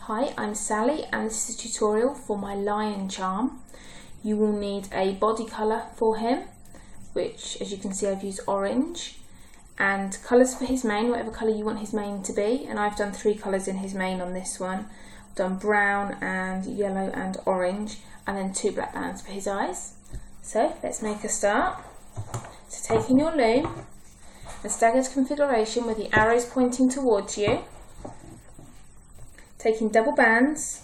Hi, I'm Sally and this is a tutorial for my lion charm. You will need a body colour for him, which as you can see I've used orange, and colours for his mane, whatever colour you want his mane to be, and I've done 3 colours in his mane on this one. I've done brown and yellow and orange, and then 2 black bands for his eyes. So let's make a start. So taking your loom, the staggered configuration with the arrows pointing towards you, taking double bands,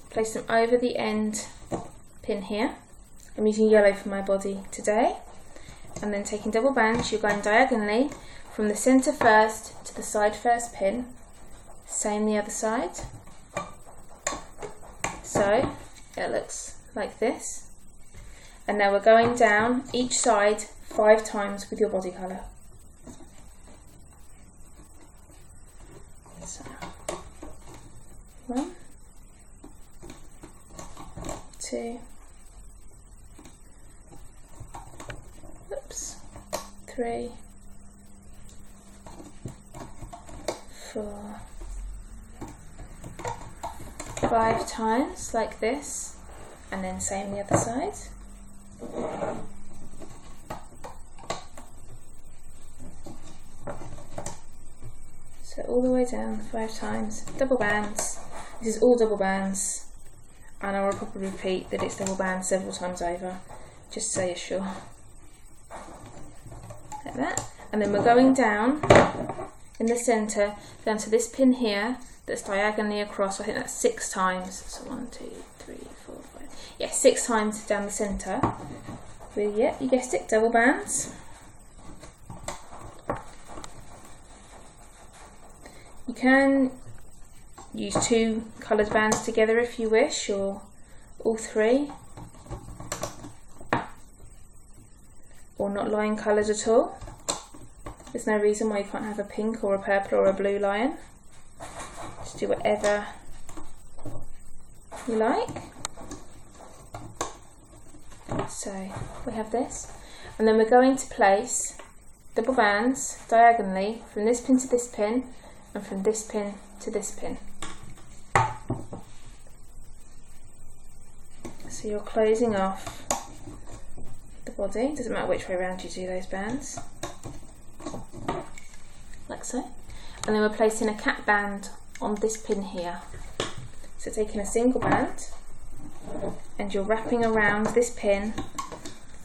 place them over the end pin here. I'm using yellow for my body today. And then taking double bands, you're going diagonally from the centre first to the side first pin. Same the other side. So it looks like this. And now we're going down each side 5 times with your body colour. So 1, 2, 3, 4, 5 times like this, and then same the other side. So all the way down 5 times, double bands. This is all double bands, and I will probably repeat that it's double bands several times over, just so you're sure. Like that. And then we're going down in the centre, down to this pin here that's diagonally across. I think that's 6 times. So 1, 2, 3, 4, 5. Yeah, 6 times down the centre. With, yeah, you guessed it, double bands. You can use 2 coloured bands together if you wish, or all 3, or not lion colours at all. There's no reason why you can't have a pink or a purple or a blue lion. Just do whatever you like. So we have this, and then we're going to place double bands diagonally from this pin to this pin, and from this pin to this pin. So you're closing off the body, doesn't matter which way around you do those bands, like so. And then we're placing a cap band on this pin here. So taking a single band, and you're wrapping around this pin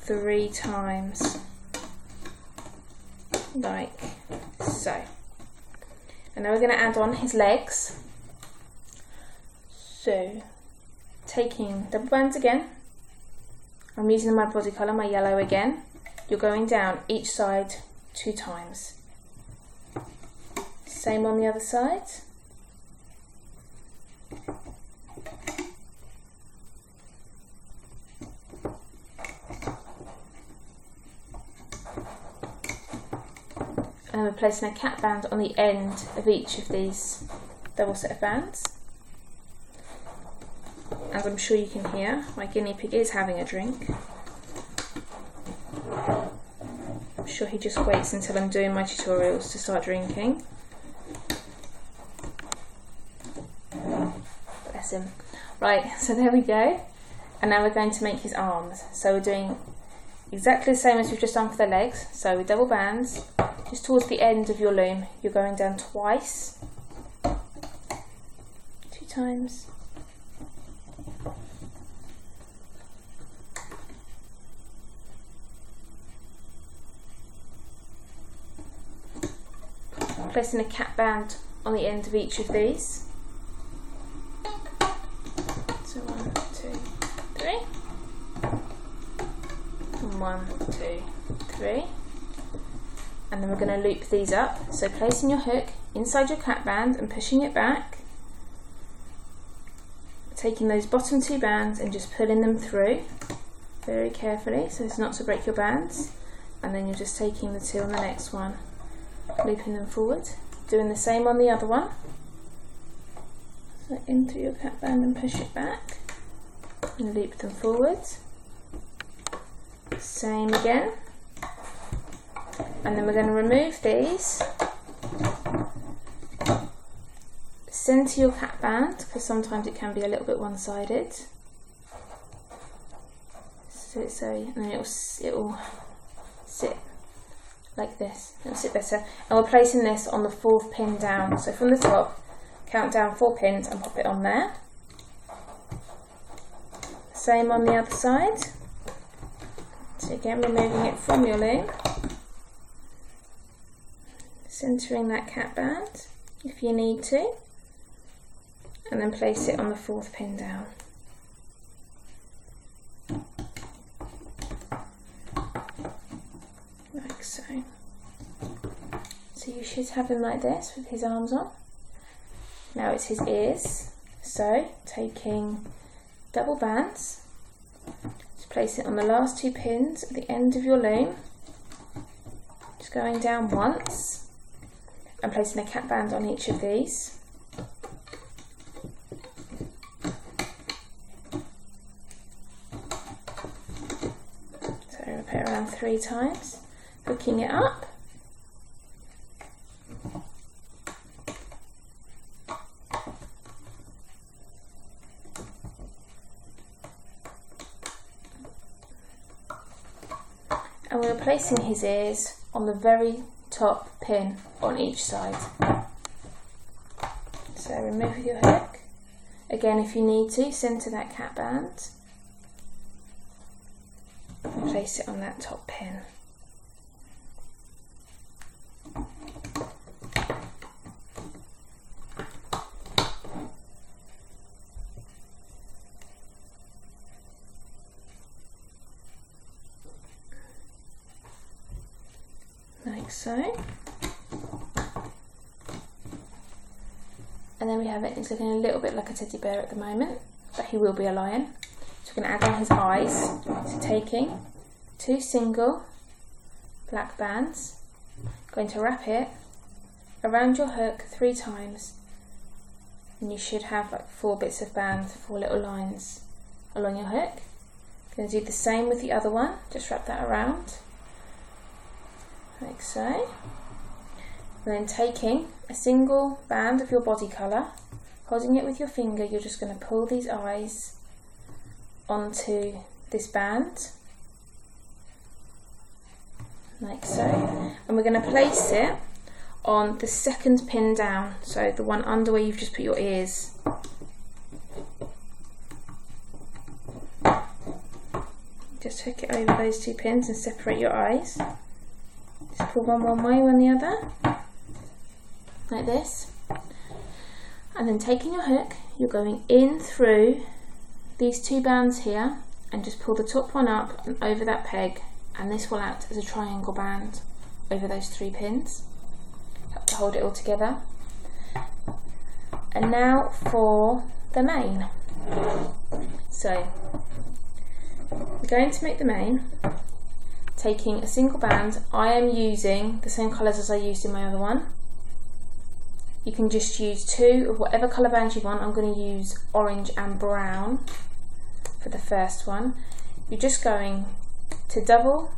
3 times, like so. And now we're going to add on his legs. So taking double bands again, I'm using my body colour, my yellow again. You're going down each side 2 times. Same on the other side. And we're placing a cap band on the end of each of these double set of bands. As I'm sure you can hear, my guinea pig is having a drink. I'm sure he just waits until I'm doing my tutorials to start drinking. Bless him. Right, so there we go. And now we're going to make his arms. So we're doing exactly the same as we've just done for the legs. So with double bands, just towards the end of your loom, you're going down twice, 2 times. Placing a cap band on the end of each of these. So 1, 2, 3. And 1, 2, 3. And then we're going to loop these up. So placing your hook inside your cap band and pushing it back. Taking those bottom 2 bands and just pulling them through very carefully so as not to break your bands. And then you're just taking the 2 on the next one, looping them forward. Doing the same on the other one. So in through your cap band and push it back. And loop them forward. Same again. And then we're going to remove these centre your cap band, because sometimes it can be a little bit one-sided. And then it'll sit like this. It'll sit better. And we're placing this on the 4th pin down. So from the top, count down 4 pins and pop it on there. Same on the other side. So again, removing it from your loom, centering that cap band if you need to, and then place it on the 4th pin down. Like so. So you should have him like this with his arms on. Now it's his ears. So taking double bands, just place it on the last 2 pins at the end of your loom, just going down once and placing a cap band on each of these. So repeat around 3 times, hooking it up. And we're placing his ears on the very top pin on each side. So remove your hook. Again, if you need to, centre that cap band and place it on that top pin. Like so. And then we have it, it's looking a little bit like a teddy bear at the moment, but he will be a lion. So we're going to add on his eyes. So taking 2 single black bands, going to wrap it around your hook 3 times, and you should have like 4 bits of band, 4 little lines along your hook. Going to do the same with the other one, just wrap that around. Like so, and then taking a single band of your body colour, holding it with your finger, you're just going to pull these eyes onto this band, like so, and we're going to place it on the 2nd pin down, so the one under where you've just put your ears. Just hook it over those 2 pins and separate your eyes. Just pull one way, one the other, like this. And then taking your hook, you're going in through these 2 bands here and just pull the top one up and over that peg, and this will act as a triangle band over those 3 pins. Help to hold it all together. And now for the mane. So we're going to make the mane. Taking a single band, I am using the same colours as I used in my other one. You can just use 2 of whatever colour band you want. I'm going to use orange and brown for the first one. You're just going to double,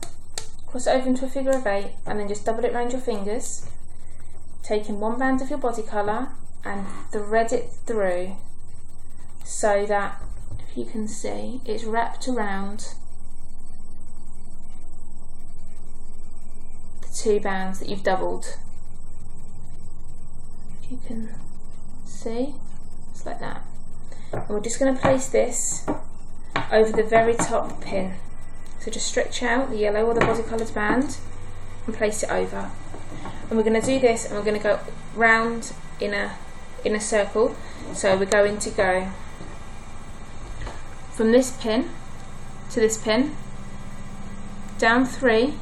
cross it over into a figure of 8, and then just double it around your fingers, taking 1 band of your body colour and thread it through so that, if you can see, it's wrapped around 2 bands that you've doubled. If you can see, it's like that. And we're just going to place this over the very top pin. So just stretch out the yellow or the body coloured band and place it over. And we're going to do this, and we're going to go round in a circle. So we're going to go from this pin to this pin, down 3,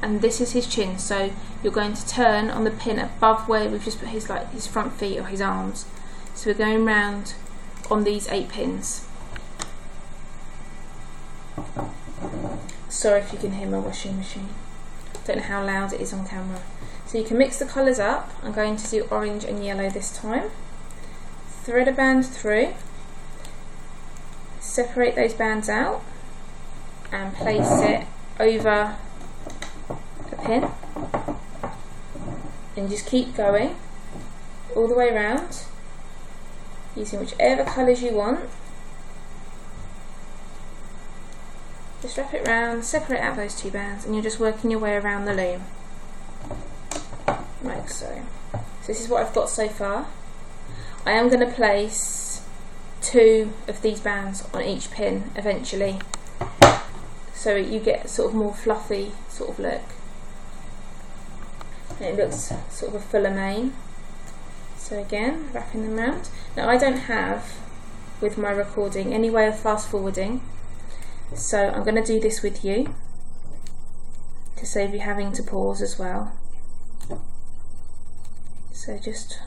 and this is his chin. So you're going to turn on the pin above where we've just put his front feet or his arms. So we're going round on these 8 pins. Sorry if you can hear my washing machine. Don't know how loud it is on camera. So you can mix the colours up. I'm going to do orange and yellow this time. Thread a band through, separate those bands out and place it over a pin, and just keep going all the way around using whichever colours you want. Just wrap it round, separate out those two bands, and you're just working your way around the loom, like so. So this is what I've got so far. I am going to place 2 of these bands on each pin eventually, so you get sort of more fluffy sort of look. And it looks sort of a fuller mane. So again, wrapping them round. Now I don't have, with my recording, any way of fast forwarding, so I'm going to do this with you to save you having to pause as well. So just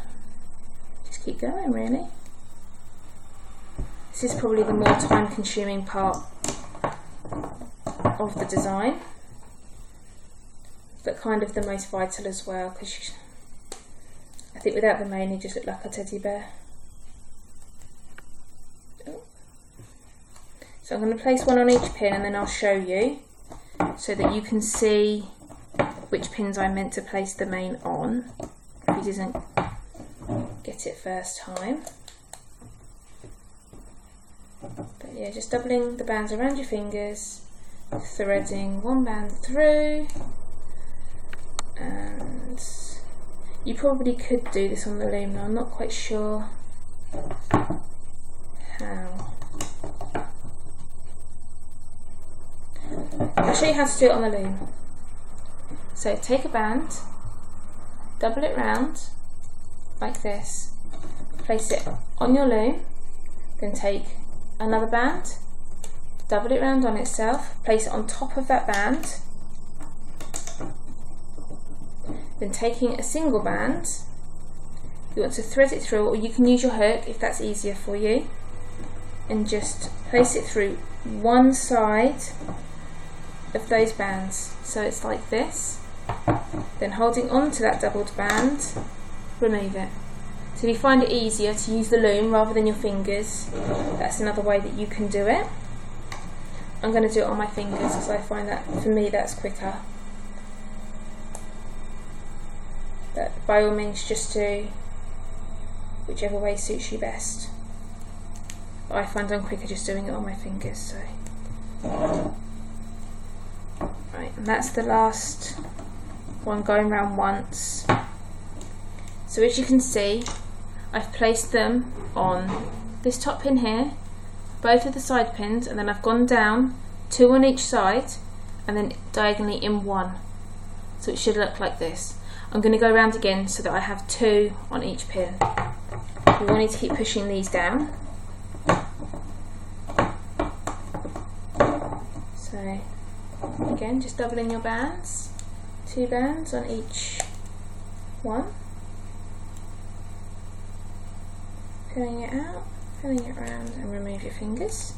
keep going really. This is probably the more time consuming part of the design, but kind of the most vital as well, because I think without the mane you just look like a teddy bear. So I'm going to place one on each pin and then I'll show you so that you can see which pins I meant to place the mane on if you didn't get it first time. But yeah, just doubling the bands around your fingers, threading one band through, and you probably could do this on the loom. Now I'm not quite sure how. I'll show you how to do it on the loom. So take a band, double it round like this, place it on your loom, then take another band, double it round on itself, place it on top of that band, then taking a single band, you want to thread it through, or you can use your hook if that's easier for you, and just place it through one side of those bands. So it's like this, then holding on to that doubled band, remove it. So if you find it easier to use the loom rather than your fingers, that's another way that you can do it. I'm going to do it on my fingers because I find that for me that's quicker. But by all means just do whichever way suits you best. But I find I'm quicker just doing it on my fingers. So right, and that's the last one going round once. So as you can see, I've placed them on this top pin here, both of the side pins, and then I've gone down 2 on each side and then diagonally in 1. So it should look like this. I'm going to go around again so that I have 2 on each pin. You will need to keep pushing these down. So again, just doubling your bands, 2 bands on each one. Filling it out, filling it round, and remove your fingers.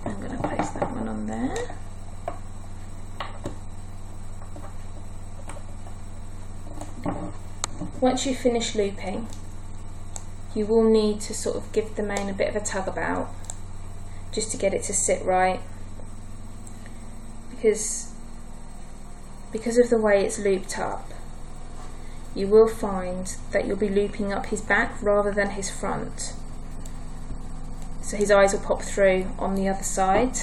I'm going to place that one on there. Once you finish looping, you will need to sort of give the mane a bit of a tug about, just to get it to sit right, because of the way it's looped up, you will find that you'll be looping up his back rather than his front. So his eyes will pop through on the other side.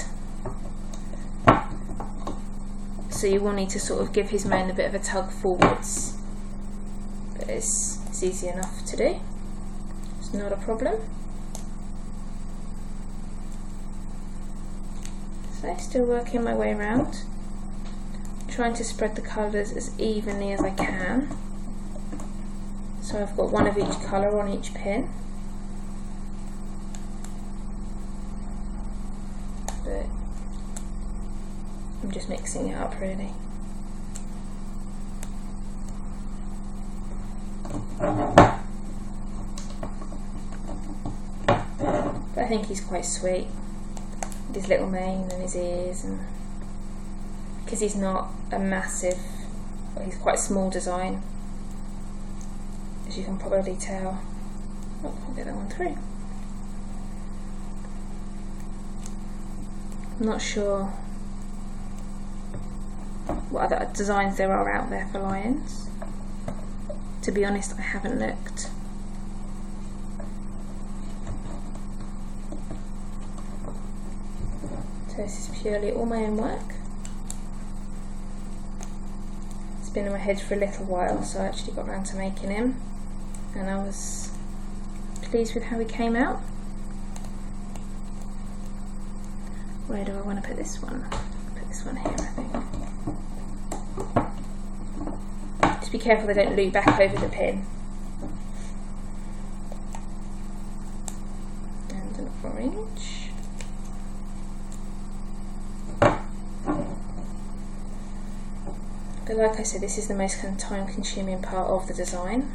So you will need to sort of give his mane a bit of a tug forwards. But it's easy enough to do. It's not a problem. So still working my way around, trying to spread the colours as evenly as I can. So I've got one of each colour on each pin. But I'm just mixing it up really. But I think he's quite sweet with his little mane and his ears, and because he's not a massive, well, he's quite a small design, as you can probably tell. Oh, I'll get that one through. I'm not sure what other designs there are out there for lions, To be honest, I haven't looked. So this is purely all my own work. It's been in my head for a little while, so I actually got around to making him, and I was pleased with how he came out. Where do I want to put this one? Put this one here, I think. Just be careful they don't loop back over the pin. And an orange. But like I said, this is the most kind of time-consuming part of the design.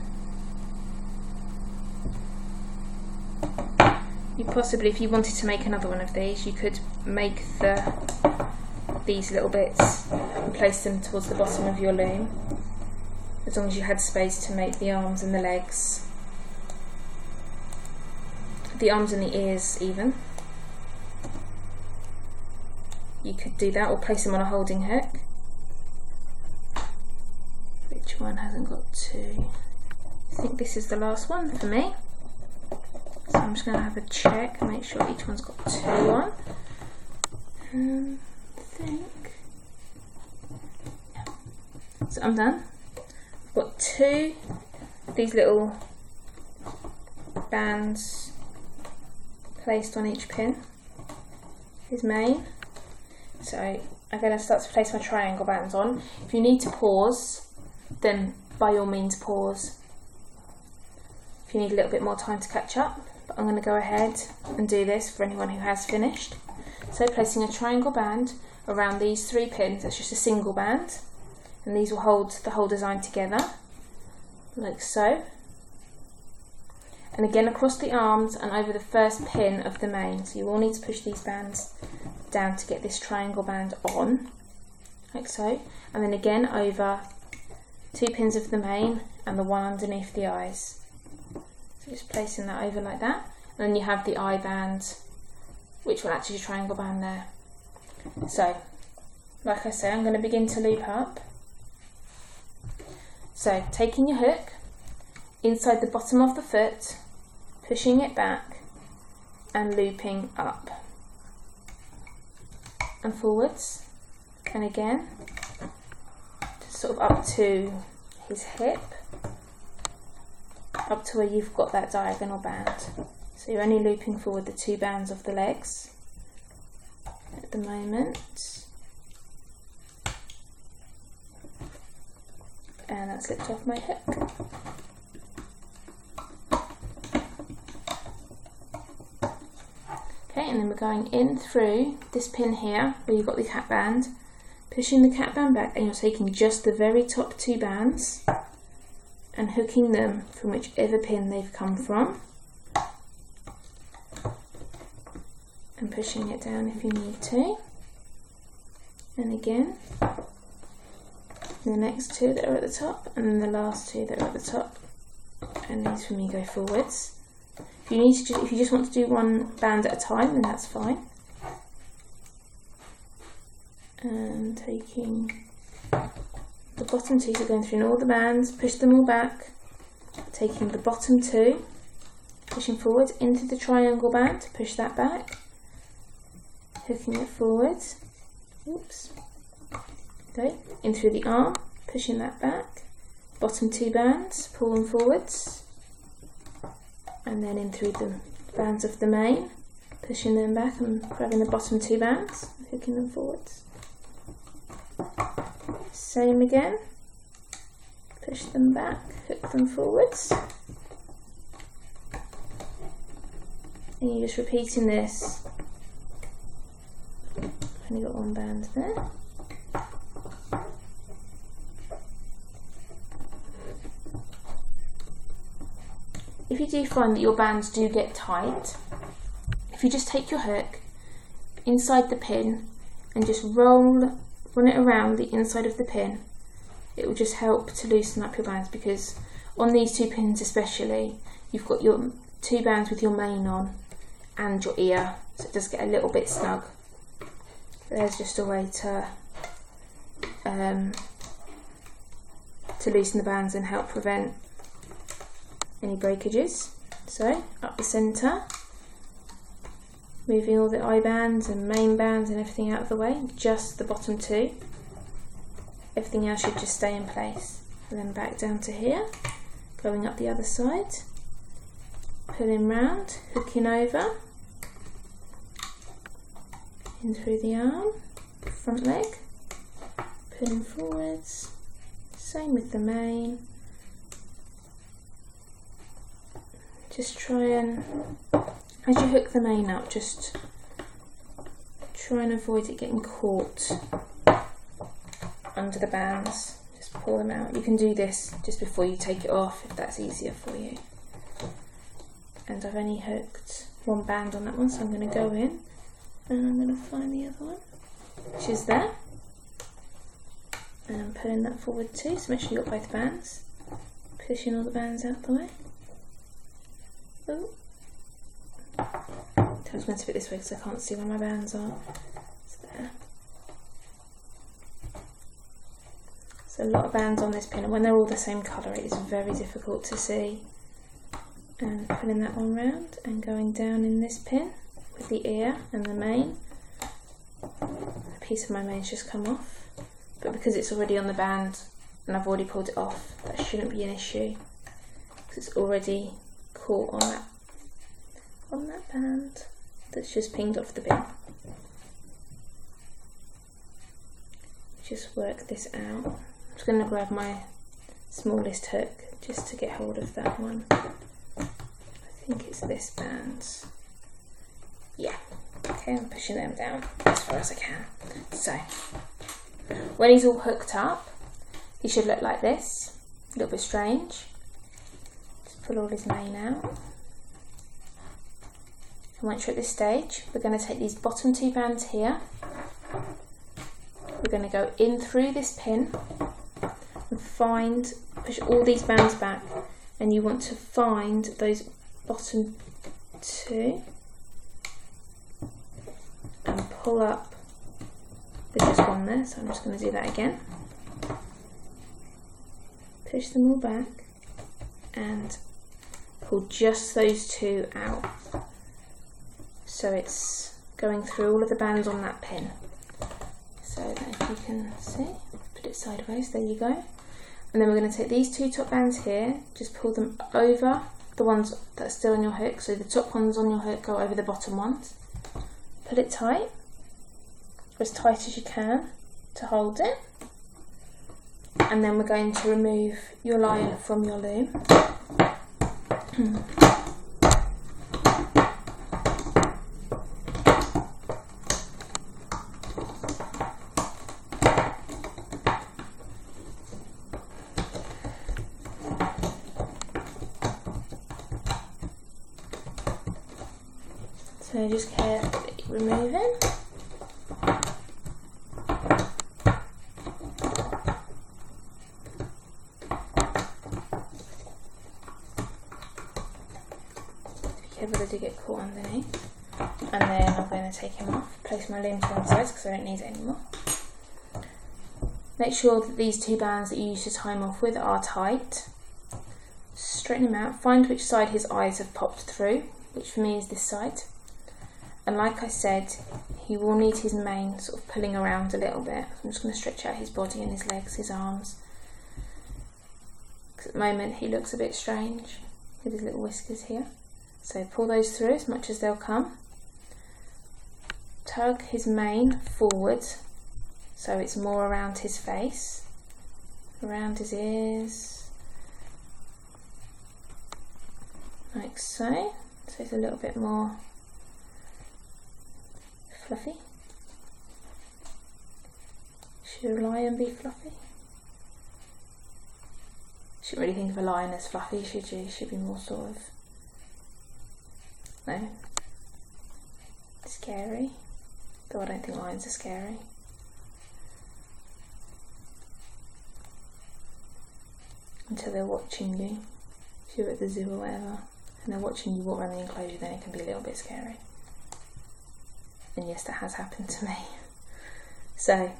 You possibly, if you wanted to make another one of these, you could make these little bits and place them towards the bottom of your loom, as long as you had space to make the arms and the legs, the arms and the ears even. You could do that, or place them on a holding hook. Which one hasn't got two? I think this is the last one for me. So I'm just going to have a check and make sure each one's got two on. I think. Yeah. So I'm done. I've got two of these little bands placed on each pin. His main. So I'm going to start to place my triangle bands on. If you need to pause, then by all means pause. If you need a little bit more time to catch up. But I'm going to go ahead and do this for anyone who has finished. So placing a triangle band around these three pins, that's just a single band, and these will hold the whole design together, like so. And again across the arms and over the first pin of the main. So you will need to push these bands down to get this triangle band on, like so. And then again over two pins of the main and the one underneath the eyes. So just placing that over like that, and then you have the eye band, which will act as your triangle band there. So, like I say, I'm going to begin to loop up. So, taking your hook inside the bottom of the foot, pushing it back, and looping up and forwards, and again, sort of up to his hip, up to where you've got that diagonal band. So you're only looping forward the two bands of the legs at the moment. And that slipped off my hook. Okay, and then we're going in through this pin here where you've got the cap band, pushing the cap band back, and you're taking just the very top two bands and hooking them from whichever pin they've come from, and pushing it down if you need to. And again, the next two that are at the top, and then the last two that are at the top, and these for me go forwards. If you need to, if you just want to do one band at a time, then that's fine. And taking the bottom two, so going through all the bands, push them all back, taking the bottom two, pushing forward into the triangle band, push that back, hooking it forwards, oops, okay, in through the arm, pushing that back, bottom two bands, pull them forwards, and then in through the bands of the main, pushing them back and grabbing the bottom two bands, hooking them forwards. Same again, push them back, hook them forwards, and you're just repeating this. Only got one band there. If you do find that your bands do get tight, if you just take your hook inside the pin and just run it around the inside of the pin, it will just help to loosen up your bands, because on these two pins especially, you've got your two bands with your main on and your ear, so it does get a little bit snug. There's just a way to loosen the bands and help prevent any breakages. So up the centre, moving all the eye bands and main bands and everything out of the way, just the bottom two. Everything else should just stay in place. And then back down to here, going up the other side, pulling round, hooking over, in through the arm, front leg, pulling forwards, same with the mane. Just try and, as you hook the mane up, just try and avoid it getting caught under the bands. Just pull them out. You can do this just before you take it off if that's easier for you. And I've only hooked one band on that one, so I'm going to go in and I'm going to find the other one, which is there. And I'm pulling that forward too, so make sure you've got both bands. Pushing all the bands out the way. Oh. I was meant to put it this way because I can't see where my bands are. It's there. So a lot of bands on this pin, and when they're all the same colour it is very difficult to see. And pulling that one round and going down in this pin with the ear and the mane. A piece of my mane's just come off, but because it's already on the band and I've already pulled it off, that shouldn't be an issue because it's already caught on that band that's just pinged off the pin. Just work this out. I'm just going to grab my smallest hook just to get hold of that one. I think it's this band. Yeah. Okay, I'm pushing them down as far as I can. So, when he's all hooked up, he should look like this. A little bit strange. Just pull all his mane out. And once you're at this stage, we're going to take these bottom two bands here. We're going to go in through this pin and push all these bands back, and you want to find those bottom two and pull up. There's just one there, so I'm just going to do that again. Push them all back and pull just those two out, so it's going through all of the bands on that pin. So that if you can see, put it sideways, there you go. And then we're going to take these two top bands here, just pull them over the ones that are still on your hook, so the top ones on your hook go over the bottom ones. Pull it tight, or as tight as you can to hold it. And then we're going to remove your line from your loom. So just carefully removing. Be careful that you get caught underneath. And then I'm going to take him off, place my loom to one side because I don't need it anymore. Make sure that these two bands that you used to tie him off with are tight. Straighten him out, find which side his eyes have popped through, which for me is this side. And like I said, he will need his mane sort of pulling around a little bit. I'm just going to stretch out his body and his legs, his arms. Because at the moment he looks a bit strange with his little whiskers here. So pull those through as much as they'll come. Tug his mane forward so it's more around his face, around his ears, like so. So it's a little bit more fluffy. Should a lion be fluffy? Shouldn't really think of a lion as fluffy, should you? Should be more sort of, no, scary. Though I don't think lions are scary. Until they're watching you. If you're at the zoo or whatever, and they're watching you walk around the enclosure, then it can be a little bit scary. And yes, that has happened to me. So,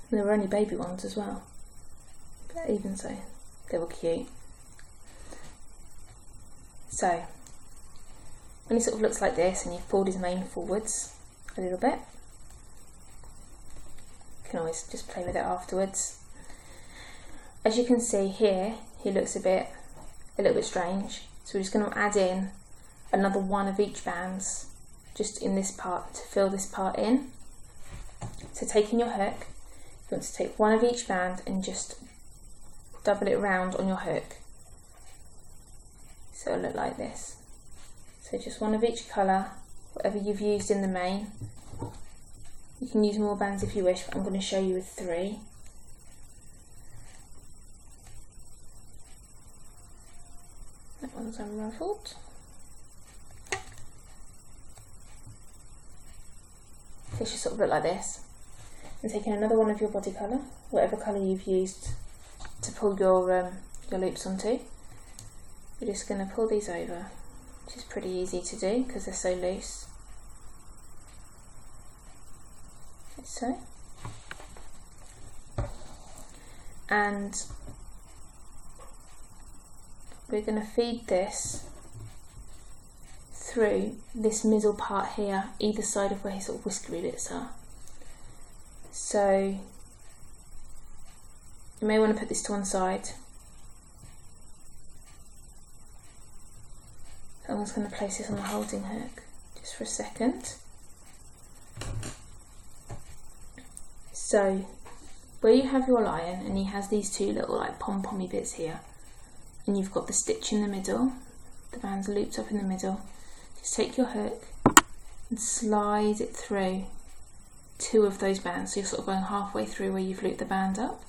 there were only baby ones as well. but even so, they were cute. So when he sort of looks like this and you've pulled his mane forwards a little bit, you can always just play with it afterwards. As you can see here, he looks a little bit strange, so we're just going to add in another one of each bands just in this part to fill this part in. So taking your hook, you want to take one of each band and just double it round on your hook, so it'll look like this. So just one of each colour, whatever you've used in the mane. You can use more bands if you wish, but I'm going to show you with 3. That one's unruffled. It should sort of look like this. And taking another one of your body colour, whatever colour you've used to pull your loops onto, you're just going to pull these over, which is pretty easy to do because they're so loose. Like so. And we're going to feed this through this middle part here, either side of where his sort of whiskery bits are. So you may want to put this to one side. I'm just going to place this on the holding hook just for a second. So where you have your lion and he has these 2 little like pom-pommy bits here, and you've got the stitch in the middle, the band's looped up in the middle, just take your hook and slide it through 2 of those bands, so you're sort of going halfway through where you've looped the band up.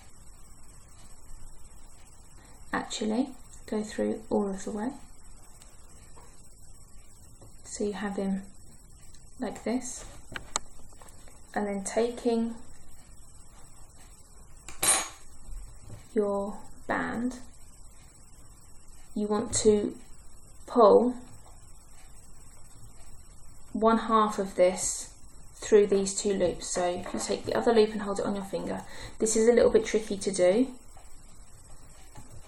Actually, go through all of the way. So you have him like this, and then taking your band, you want to pull 1/2 of this through these 2 loops. So if you take the other loop and hold it on your finger, this is a little bit tricky to do,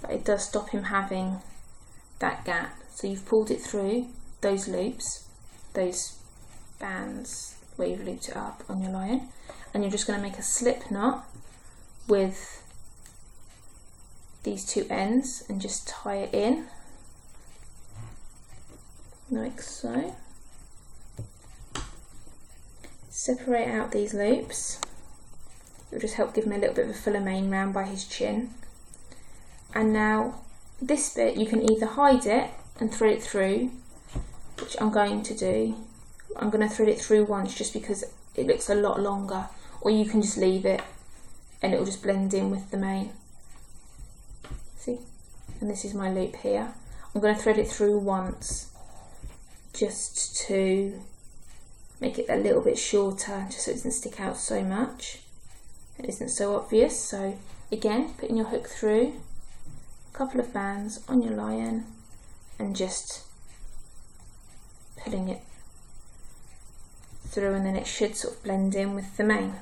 but it does stop him having that gap. So you've pulled it through those loops, those bands where you've looped it up on your lion, and you're just going to make a slip knot with these 2 ends and just tie it in like so. Separate out these loops. It will just help give him a little bit of a fuller mane round by his chin. And now this bit you can either hide it and thread it through, which I'm going to do. I'm going to thread it through once just because it looks a lot longer, or you can just leave it and it will just blend in with the mane. See? And this is my loop here. I'm going to thread it through once just to make it a little bit shorter, just so it doesn't stick out so much. It isn't so obvious. So again, putting your hook through a couple of bands on your lion and just pulling it through, and then it should sort of blend in with the mane.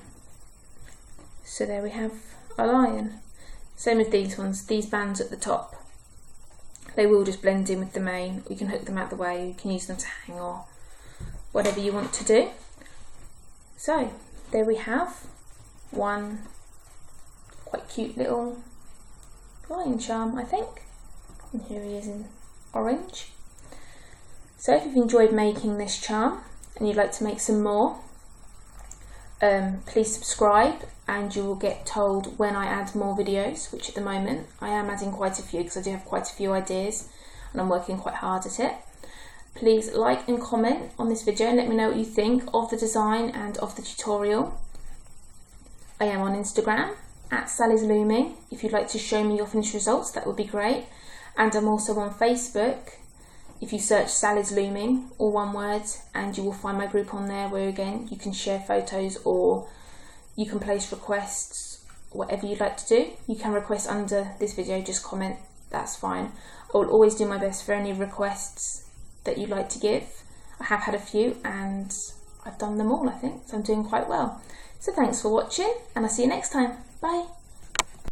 So there we have our lion. Same with these ones, these bands at the top, they will just blend in with the mane. You can hook them out the way, you can use them to hang or whatever you want to do. So there we have one quite cute little lion charm, I think. And here he is in orange. So if you've enjoyed making this charm and you'd like to make some more, please subscribe and you will get told when I add more videos, which at the moment I am adding quite a few because I do have quite a few ideas and I'm working quite hard at it. Please like and comment on this video and let me know what you think of the design and of the tutorial. I am on Instagram at Sally's Looming. If you'd like to show me your finished results, that would be great. And I'm also on Facebook. If you search Sally's Looming, all one word, and you will find my group on there where again you can share photos or you can place requests, whatever you'd like to do. You can request under this video, just comment, that's fine. I will always do my best for any requests that you'd like to give. I have had a few and I've done them all, I think, so I'm doing quite well. So thanks for watching and I'll see you next time. Bye.